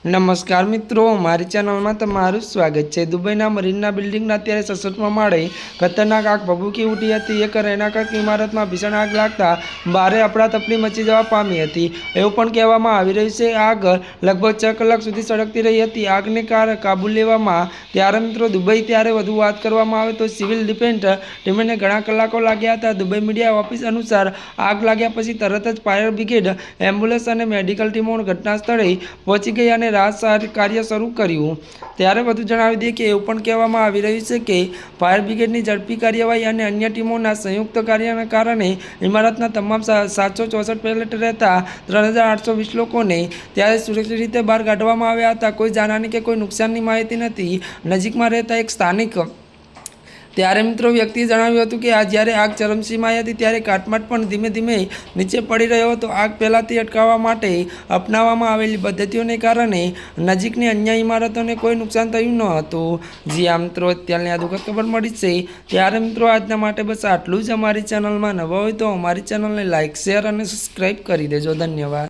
नमस्कार मित्रों, मारी चैनल में तमारुं स्वागत है। दुबईना मरीना बिल्डिंग अत्यारे 66 माळे खतरनाक आग भभूकी उठी हती। एक રહેણાંક इमारत में भीषण आग लगता भारे अफड़ातफड़ी मची जवा पामी हती। एवुं पण कहेवामां आवी रह्युं छे आग लगभग 6 कलाक सुधी सळगती रही हती। आगने काबू लेवामां त्यारे मित्रों दुबई त्यारे वधु वात करवामां आवे तो सिविल डिफेन्स टीमने घणा कलाको लाग्या हता। दुबई मीडिया ऑफिस अनुसार आग लाग्या पछी तरत ज फायर ब्रिगेड, एम्ब्युलन्स और मेडिकल टीमों घटना स्थळे पहोंची गई और राहत कार्य शुरू कर्युं। त्यारे वधु जणावी दीए के एवुं पण कहेवामां आवी रह्युं छे के फायर ब्रिगेडनी झड़पी कार्यवाही और अन्य टीमोना संयुक्त कार्यना कारणे इमारतना तमाम 764 फ्लेट रहता 3820 लोकोने त्यारे सुरक्षित रीते बहार काढवामां आव्या हता। कोई जानहानी के कोई नुकसाननी माहिती नथी। नजीकमां रहता एक स्थानिक त्यारे मित्रों व्यक्तिए जणाव्युं हतुं के आ ज्यारे आग चरमसीमाए हती त्यारे काटमाट पण धीमे धीमे नीचे पड़ी रह्यो हतो। आग फैलाती अटकाववा माटे अपनाववामां आवेली पद्धतिओने कारणे नजीकनी अन्य इमारतोने कोई नुकसान थयुं न हतुं। जी आ मित्रों अत्याરની આ દુઃખદ ખબર મળી છે ત્યારે મિત્રો આજના માટે બસ આટલું જ। અમારી ચેનલમાં નવા હોય તો અમારી ચેનલને લાઇક શેર અને સબસ્ક્રાઇબ કરી દેજો। ધન્યવાદ।